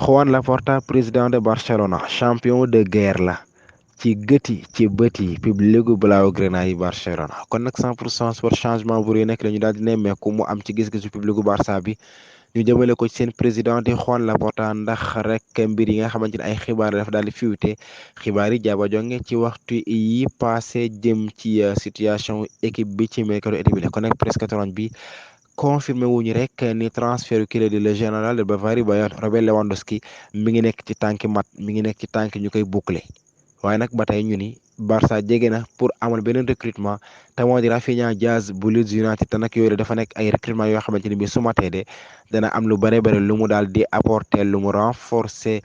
Juan Laporta président de Barcelona champion de guerre la ci bët yi public blaugrana yi Barcelona kon nag 100% sport changement bu rëy nekk la ñu daal di nemmeeku mu am ci gis-gisu publicu Barça bi ñu jëmale ko ci seen président di Juan Laporta ndax rek mbir yi nga xamante ne ay xibaar dafa daal di fiwte xibaar yi jaaba jonge ci waxtu yi passé jëm ci situation équipe bi ci mercato été bi la kon nag presse catalogne bi confirmé wuñu rek ni transfert kii di le général de Bavarie Bayern Robert Lewandowski mi ngi nekk ci tànki mat mi ngi nekk ci tànki ñu koy boucler waaye nag ba tey ñu ni Barça jege na pour amal beneen recrutement te moo di Rafinha Diaz bu Leeds United te nag yooyu dafa nekk ay recrutement yoo xamante ni bi su matee de dana am lu bare bare lu mu daal di apporter lu mu renforcer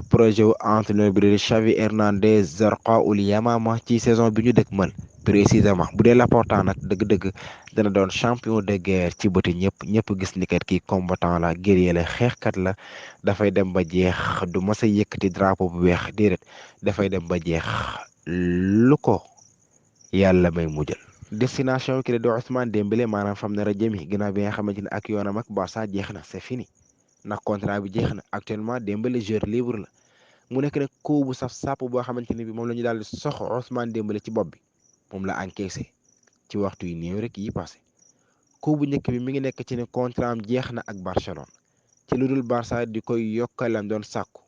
projet wu entraîneur bi di Xavi Hernandez Zarqaoul Yamama ci saison bi ñu dëkkmal précisément bu dee Laporta nag dëgg-dëgg dana doon champion de guerre ci bëti ñëpp gis ni kat kii combattant la guerrier la xeexkat la dafay dem ba jeex du mës a yëkkati drapeau bu weex déedéet dafay dem ba jeex lu ko yàlla may mujjal. destination ki di Ousmane Dembélé maanaam fam nar a jëmi ginnaaw bi nga xamante ne ak yoonam ak Barça jeex na c'est fini ndax contrat bi jeex na actuellement Dembélé joueur libre la mu nekk nag coup bu saf sàpp boo xamante ne bi moom la ñu daal di sox Ousmane Dembélé ci bopp bi moom la encaissé ci waxtu yi néew rek yi passé coup bu njëkk bi mi ngi nekk ci ne contrat am jeex na ak Barcelone ci lu dul Barça di koy yokkalam doon sàkku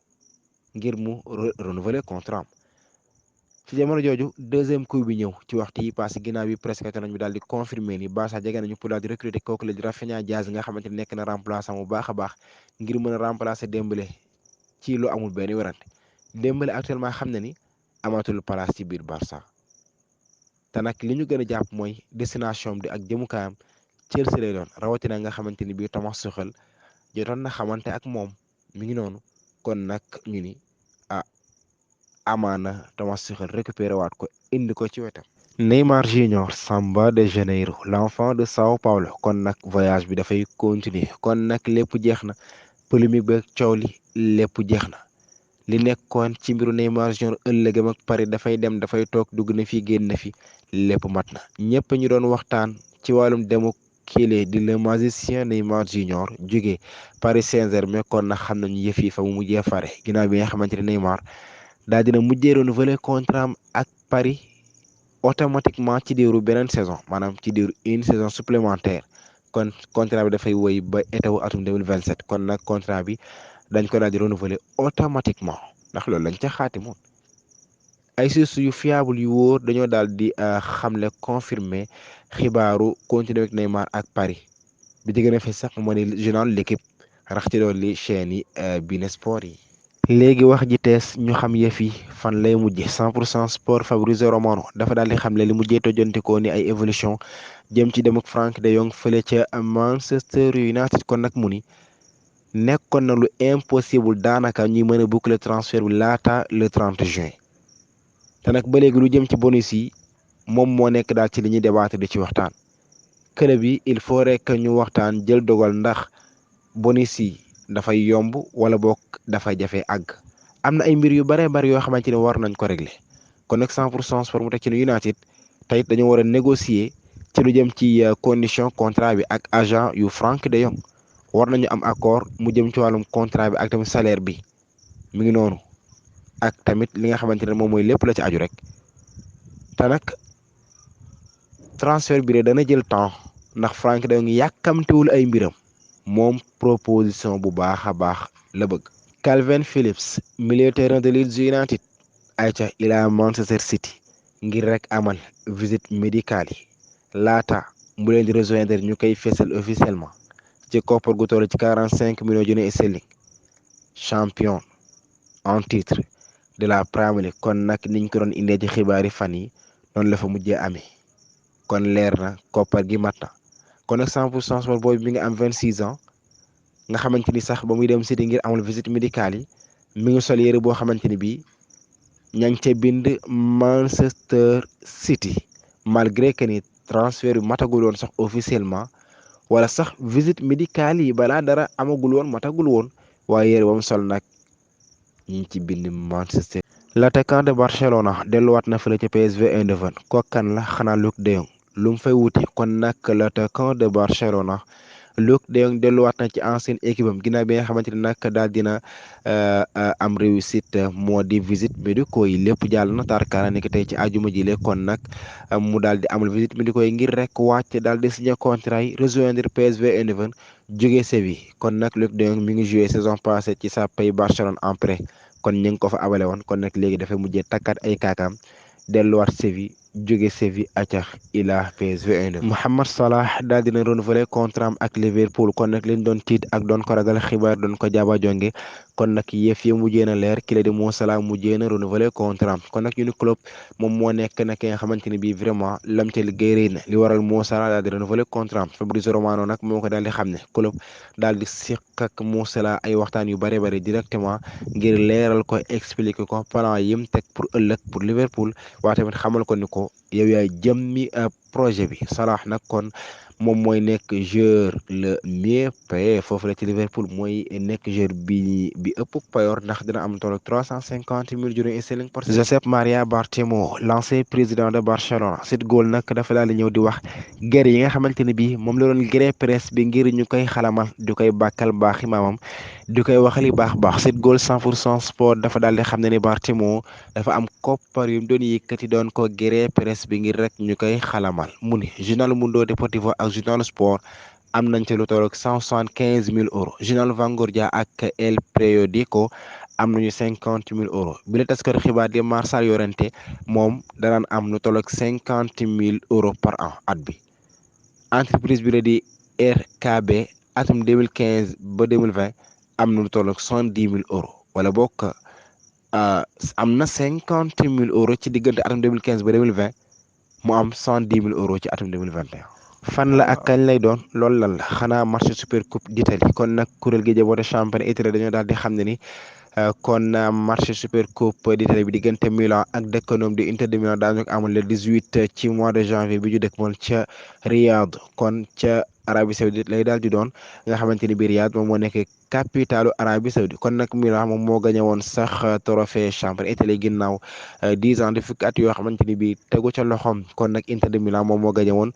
ngir mu renouveler contrat am ci jamono jooju deuxième coup bi ñëw ci waxtu yi passé ginnaaw bi presque nañ bi daal di confirmer ni Barça jege nañu pour daal di recruter kooku la di Rafinha Diaz nga xamante ne nekk na remplaçant bu baax a baax ngir mën a remplacer Dembélé ci lu amul benn werante Dembélé actuellement xam na ni amatul place ci biir Barça te nag li ñu gën a jàpp mooy destination bi ak jëmukaayam Chelsea lay doon rawatina nga xamante ni bii Thomas Tuchel jotoon na xamante ak moom mi ngi noonu kon nag ñu ni amaana Thomas Tuchel récupéré waat ko indi ko ci wetam. Neymar Junior Samba de Janeiro l'enfant de Sao Paulo kon nag voyage bi dafay continuer kon nag lépp jeex na polémique ba coow li lépp jeex na li nekkoon ci mbiru Neymar Junior ëllëgam ak Paris dafay dem dafay toog dugg na fi génn na fi lépp mat na ñëpp ñu doon waxtaan ci wàllum demu kiile di le magicien Neymar Junior jóge Paris Saint-Germain kon nag xam nañu yëf yi fa mu mujjee fare ginnaaw bi nga xamante ne Neymar daal dina mujjee renouveler contrat am ak Paris automatiquement ci diiru beneen saison maanaam ci diiru une saison supplémentaire kon contrat bi dafay woy ba été wu atum 2027 kon nag contrat bi dañ ko daal di renouveler automatiquement ndax loolu lañ ca xaatimoon ay sources yu fiable yu wóor dañoo daal di xamle confirmer xibaaru continuer ak Neymar ak Paris bi di gën a fi sax moo di journal l'équipe rax ci doon li chaîne yi Bein Sport yi. léegi wax ji tees ñu xam yëf yi fan lay mujje 100% sport Fabrizio Romano dafa daal di xamle li mujjee tojantikoo ni ay évolution jëm ci dem ak Frank de Jong fële ca Manchester United kon nag mu ni nekkoon na lu impossible daanaka ñuy mën a boucler transfert bi laata le 30 juin te nag ba léegi lu jëm ci bonus yi moom moo nekk daal ci li ñuy débattre di ci waxtaan club yi il faut rek ñu waxtaan jël dogal ndax bonus yi dafay yomb wala boog dafay jafe àgg am na ay mbir yu bare bari yoo xamante ne war nañ ko régler kon nag 100% sport mu teg ci ne United tey dañoo war a négocier ci lu jëm ci condition contrat bi ak agent yu Frank de Jong war nañu am accord mu jëm ci wàllum contrat bi ak tamit salaire bi mi ngi noonu ak tamit li nga xamante ne moom mooy lépp la ci aju rek te nag transfert bi de dana jël temps ndax Frank de Jong yàkkamtiwul ay mbiram moom proposition bu baax a baax la bëgg. Calvin Phillips milieu terrain de Leeds United ayca ila Manchester City ngir rek amal visite médicale yi laata mu leen di rejoindre ñu koy fésal officiellement ci koppar gu toll ci 45 millions junni sterling champion en titre de la Premier League kon nag niñ ko doon indee ci xibaari fan yi noonu la fa mujjee amee kon leer na koppar gi mat na kon nag 100% sport boobu mi ngi am 26 ans nga xamante ni sax ba muy dem City ngir amal visite médicale yi mi ngi sol yére boo xamante ni bii ña ngi ca bind Manchester City malgré que ni transfert bi matagul woon sax officiellement wala sax visite médicale yi balaa dara amagul woon matagul woon waaye yére ba mu sol nag ñu ngi ci bind Manchester. L'attaquant de Barcelona delluwaat na fële ca PSV Eindhoven kookan la xanaa Luuk de Jong lu mu fay wuti kon nag l'attaquant de Barcelona Luuk de Jong delluwaat na ci ancienne équipe am ginnaaw bi nga xamante ni nag daal dina am réussite moo di visite médicaux yi lépp jàll na tarkaana ni ki tey ci àjjuma ji kon nag mu daal di amal visite médicaux yi ngir rek wàcc daal di signé contrat yi rejoindre PSV Eindhoven jóge Séville kon nag Luuk de Jong mi ngi joué saison passée ci sa pays Barcelone en prêt kon ñu ngi ko fa abale woon kon nag léegi dafay mujjee takkaat ay kaakaam delluwaat Séville jóge Séville acca ila PSV Eindhoven. Mohamed Salah daal dina renouveler contrat am ak Liverpool kon nag liñ doon tiit ak doon ko ragal xibaar doon ko jaaba jonge kon nag yëf yi mujjee na leer ki la di Mo Salah mujjee na renouveler contrat am kon nag ñu ni club moom moo nekk nag ki nga xamante ni bii vraiment lam ca liggéey rëy na li waral Mo Salah daal di renouveler contrat am Fabrizio Romano nag moo ko daal di xam ne club daal di siq ak Mo Salah ay waxtaan yu bare bare directement ngir leeral ko expliquer ko plan yim teg pour ëllëg pour Liverpool waaye tamit xamal ko ni ko yow yaay jëmmi projet bi Salah nag kon moom mooy nekk joueur le mieux payé foofu la ci Liverpool mooy nekk joueur bi ëpp payoor ndax dina am tollu 350 000 € sterling par saison. Josep Maria Bartomeu l'ancien président de Barcelone Set Goal nag dafa daal di ñëw di wax guerre yi nga xamante ne bii moom la doon gré presse bi ngir ñu koy xalamal di koy bàkkal baaxi maamam di koy waxali baax Set Goal 100% sport dafa daal di xam ne ni Bartomeu dafa am koppar yu mu doon yëkkati doon ko gré presse bi ngir rek ñu koy xalamal mu ni journal Mundo Deportivo ak journal Sport am nañ ca lu toll ak 175 000 €. journal Vanguardia ak El Periódico am nañu 50 000 €. bi la taskatu xibaar di Marcel Llorente moom danaan am lu toll ak 50 000 € par an at bi. entreprise bi la di RKB atum 2015 ba 2020 am na lu toll ak 70 000 €. wala bokk am na 50 000 € ci diggante atum 2015 ba 2020 mu am 110 000 € ci atum 2021. fan la ak kañ lay doon loolu lan la xanaa match super coupe d'Italie kon nag kuréel gi jaboote championnat Italie dañoo daal di xam ne ni kon match super coupe d'Italie bi diggante Milan ak dëkkandoom di Inter de Milan daañu ko amal le 18 ci mois de janvier bi ñu dëkk moom ca Riyad kon ca Arabie Saoudite lay daal di doon nga xamante ni bi Riyad moom moo nekk capitalu Arabie Saoudite kon nag Milan moom moo gañe woon sax trophée championnat Italie ginnaaw 10 ans de fukki at yoo xamante ni bi tegu ca loxoom kon nag Inter de Milan moom moo gañe woon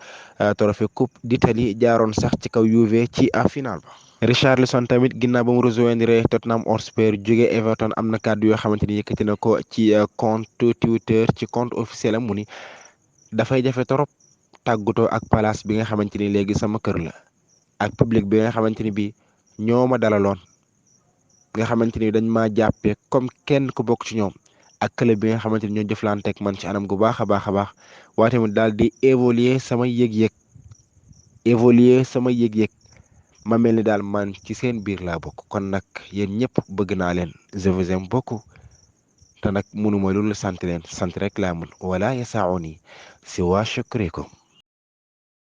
trophée coupe d'Italie jaaroon sax ci kaw Juve ci final ba. Richarlison tamit ginnaaw ba mu rejoindre Tottenham Hotspur jóge Everton am na kàddu yoo xamante ni yëkkati na ko ci compte Twitter ci compte officiel am mu ni dafay jafe torop tàggatoo ak place bi nga xamante ni léegi sama kër la ak public bi nga xamante ni bi ñoo ma dalaloon nga xamante ni dañ maa jàppee comme kenn ku bokk ci ñoom ak club bi nga xamante ni ñoo jëflanteeg man ci anam gu baax a baax waaye tamit daal di évoluer sama yëg-yëg ma mel ni daal man ci seen biir laa bokk kon nag yéen ñëpp bëgg naa leen je vous aime beaucoup te nag mënuma loolu sant leen sant rek laa mën wala yasauni si waa shukrikum